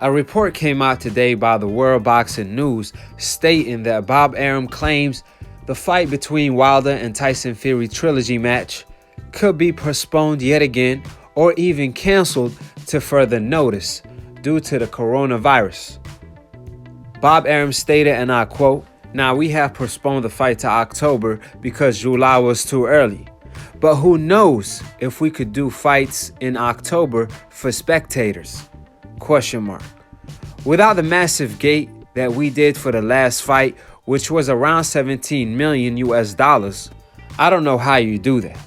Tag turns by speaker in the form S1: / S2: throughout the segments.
S1: A report came out today by the World Boxing News stating that Bob Arum claims the fight between Wilder and Tyson Fury Trilogy match could be postponed yet again or even canceled to further notice due to the coronavirus. Bob Arum stated, and I quote, "Now we have postponed the fight to October because July was too early. But who knows if we could do fights in October for spectators? Question mark. Without the massive gate that we did for the last fight, which was around 17 million US dollars, I don't know how you do that.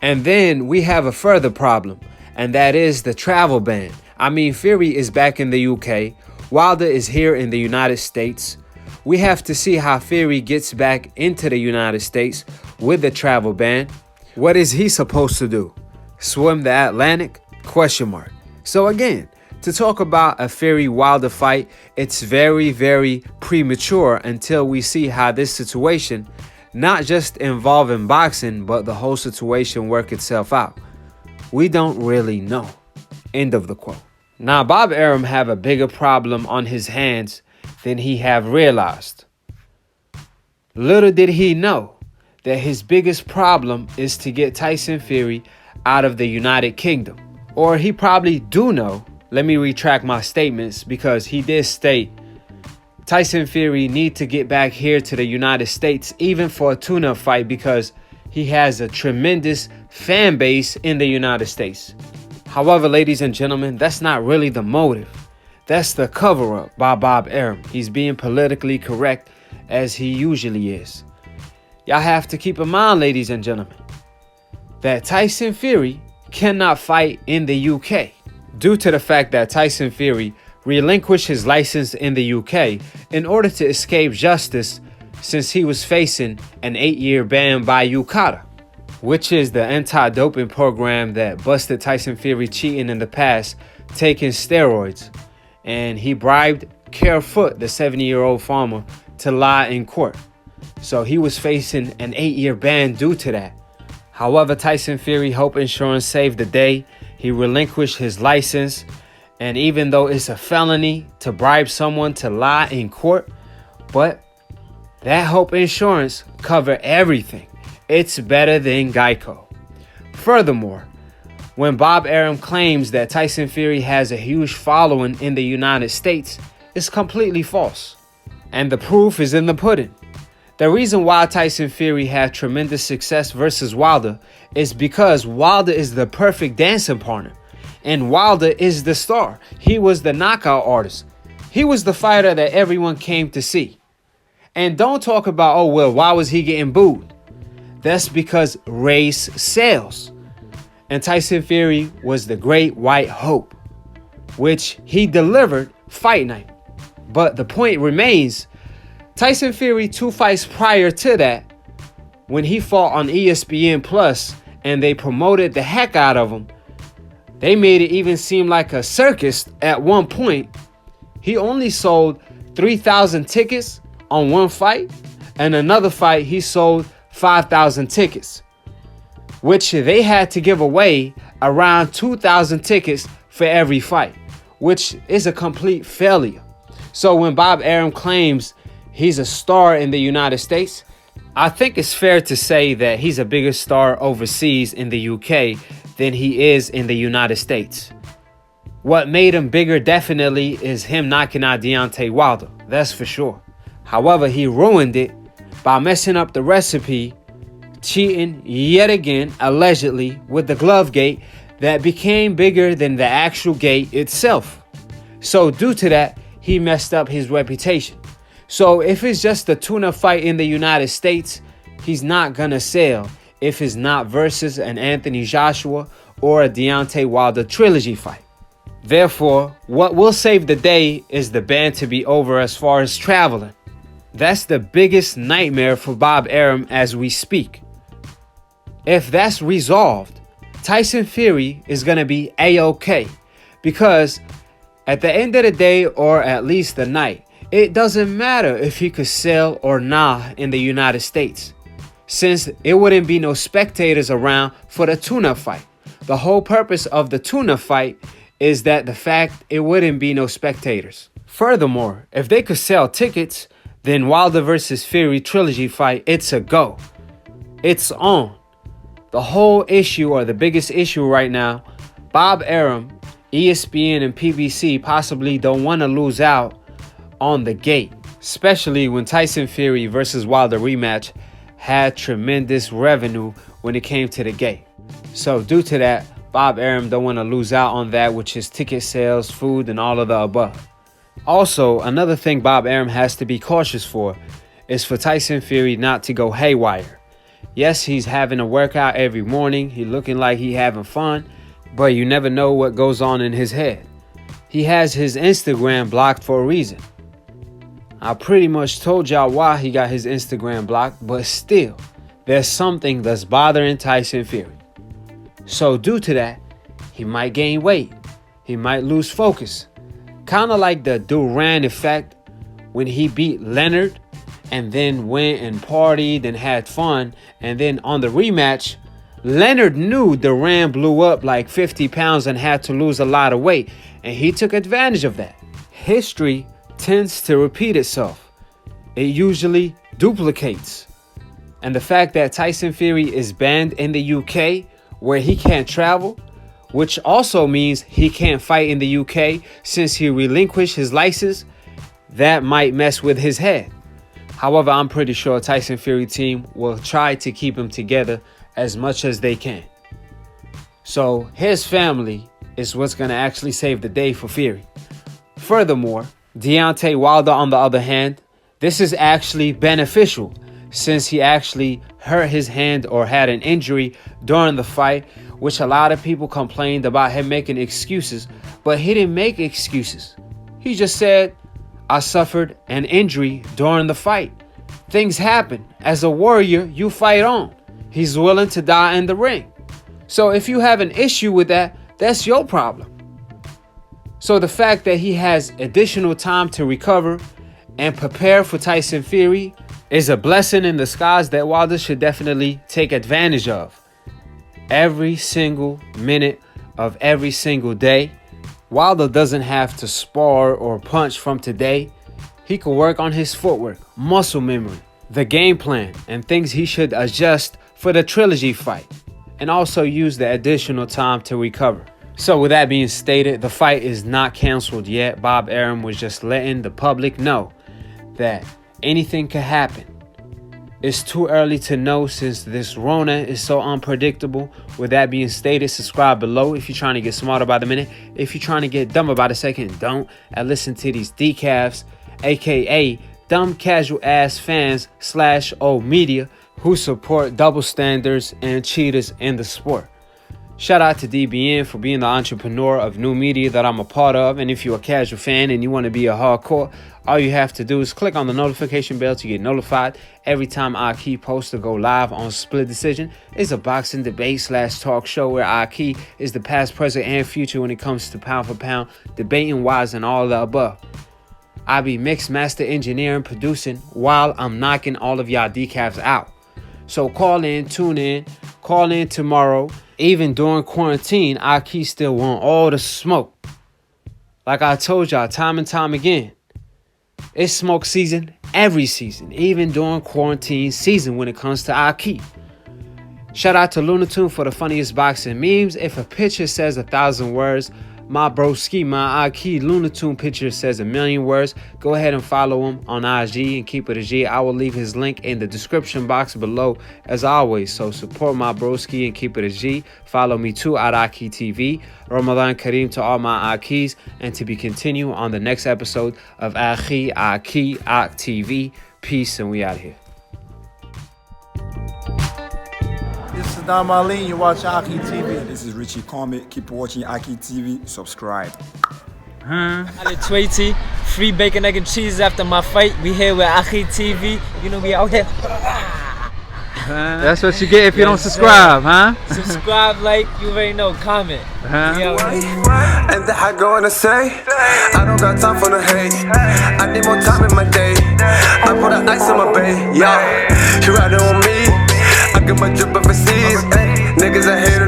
S1: And then we have a further problem, and that is the travel ban. I mean, Fury is back in the UK, Wilder is here in the United States. We have to see how Fury gets back into the United States with the travel ban. What is he supposed to do? Swim the Atlantic? Question mark. So again, to talk about a Fury-Wilder fight, it's very, very premature until we see how this situation, not just involving boxing, but the whole situation work itself out. We don't really know." End of the quote. Now, Bob Arum have a bigger problem on his hands than he have realized. Little did he know that his biggest problem is to get Tyson Fury out of the United Kingdom. Or he probably do know. Let me retract my statements, because he did state Tyson Fury need to get back here to the United States even for a tune-up fight, because he has a tremendous fan base in the United States. However, ladies and gentlemen, that's not really the motive. That's the cover-up by Bob Arum. He's being politically correct as he usually is. Y'all have to keep in mind, ladies and gentlemen, that Tyson Fury cannot fight in the UK due to the fact that Tyson Fury relinquished his license in the UK in order to escape justice, since he was facing an 8-year ban by UKADA, which is the anti-doping program that busted Tyson Fury cheating in the past, taking steroids. And he bribed Carefoot, the 70-year-old farmer, to lie in court. So he was facing an 8-year ban due to that. However, Tyson Fury Hope Insurance saved the day. He relinquished his license. And even though it's a felony to bribe someone to lie in court, but that Hope Insurance covered everything. It's better than Geico. Furthermore, when Bob Arum claims that Tyson Fury has a huge following in the United States, it's completely false. And the proof is in the pudding. The reason why Tyson Fury had tremendous success versus Wilder is because Wilder is the perfect dancing partner. And Wilder is the star. He was the knockout artist. He was the fighter that everyone came to see. And don't talk about, oh, well, why was he getting booed? That's because race sells. And Tyson Fury was the great white hope, which he delivered fight night. But the point remains, Tyson Fury 2 fights prior to that, when he fought on ESPN Plus and they promoted the heck out of him, they made it even seem like a circus at one point. He only sold 3,000 tickets on one fight, and another fight he sold 5,000 tickets, which they had to give away around 2,000 tickets for every fight, which is a complete failure. So when Bob Arum claims he's a star in the United States, I think it's fair to say that he's a bigger star overseas in the UK than he is in the United States. What made him bigger definitely is him knocking out Deontay Wilder, that's for sure. However, he ruined it by messing up the recipe, cheating yet again, allegedly, with the glove gate that became bigger than the actual gate itself. So due to that, he messed up his reputation. So if it's just a tune-up fight in the United States, he's not gonna sell if it's not versus an Anthony Joshua or a Deontay Wilder trilogy fight. Therefore, what will save the day is the ban to be over as far as traveling. That's the biggest nightmare for Bob Arum as we speak. If that's resolved, Tyson Fury is going to be A-OK, because at the end of the day, or at least the night, it doesn't matter if he could sell or not in the United States, since it wouldn't be no spectators around for the tune-up fight. The whole purpose of the tune-up fight is that the fact it wouldn't be no spectators. Furthermore, if they could sell tickets, then Wilder versus Fury Trilogy fight, it's a go. It's on. The whole issue, or the biggest issue right now, Bob Arum, ESPN, and PBC possibly don't want to lose out on the gate, especially when Tyson Fury versus Wilder rematch had tremendous revenue when it came to the gate. So due to that, Bob Arum don't want to lose out on that, which is ticket sales, food, and all of the above. Also, another thing Bob Arum has to be cautious for is for Tyson Fury not to go haywire. Yes, he's having a workout every morning. He's looking like he's having fun, but you never know what goes on in his head. He has his Instagram blocked for a reason. I pretty much told y'all why he got his Instagram blocked, but still, there's something that's bothering Tyson Fury. So due to that, he might gain weight. He might lose focus. Kind of like the Duran effect when he beat Leonard and then went and partied and had fun. And then on the rematch, Leonard knew Duran blew up like 50 pounds and had to lose a lot of weight. And he took advantage of that. History tends to repeat itself. It usually duplicates. And the fact that Tyson Fury is banned in the UK, where he can't travel, which also means he can't fight in the UK since he relinquished his license, that might mess with his head. However, I'm pretty sure Tyson Fury team will try to keep him together as much as they can. So his family is what's going to actually save the day for Fury. Furthermore, Deontay Wilder, on the other hand, this is actually beneficial since he actually hurt his hand or had an injury during the fight, which a lot of people complained about him making excuses, but he didn't make excuses. He just said, I suffered an injury during the fight. Things happen. As a warrior, you fight on. He's willing to die in the ring. So if you have an issue with that, that's your problem. So the fact that he has additional time to recover and prepare for Tyson Fury is a blessing in disguise that Wilder should definitely take advantage of. Every single minute of every single day, Wilder doesn't have to spar or punch from today. He can work on his footwork, muscle memory, the game plan, and things he should adjust for the Trilogy fight, and also use the additional time to recover. So with that being stated, the fight is not canceled yet. Bob Arum was just letting the public know that anything could happen. It's too early to know since this Rona is so unpredictable. With that being stated, subscribe below if you're trying to get smarter by the minute. If you're trying to get dumber by the second, don't. And listen to these decafs, aka dumb casual ass fans / old media who support double standards and cheaters in the sport. Shout out to DBN for being the entrepreneur of new media that I'm a part of. And if you're a casual fan and you want to be a hardcore, all you have to do is click on the notification bell to get notified every time Akhi posts to go live on Split Decision. It's a boxing debate / talk show where Akhi is the past, present, and future when it comes to pound for pound, debating wise, and all the above. I be mixed master engineering, producing while I'm knocking all of y'all decafs out. So call in, tune in, call in tomorrow. Even during quarantine, Akhi still want all the smoke. Like I told y'all time and time again, it's smoke season every season, even during quarantine season when it comes to Akhi. Shout out to Lunatune for the funniest boxing memes. If a picture says 1,000 words, my broski, my Akhi Lunatune picture says 1,000,000 words. Go ahead and follow him on IG and keep it a G. I will leave his link in the description box below as always. So support my broski and keep it a G. Follow me too at Akhi TV. Ramadan Kareem to all my Akhis, and to be continued on the next episode of Akhi TV. Peace, and we out here.
S2: This is Dom Ali, you watch Akhi TV.
S3: This is Richie Comet. Keep watching Akhi TV. Subscribe.
S4: Ali Twatey, free bacon, egg, and cheese after my fight. We here with Akhi TV. You know we out here.
S1: That's what you get if you don't subscribe, huh?
S4: Subscribe, like, you already know, comment. We out here.
S5: And that I go to say, I don't got time for the hate. I need more time in my day. I put an ice in my bay, yeah. You riding on me, I get my drip overseas. Niggas are hating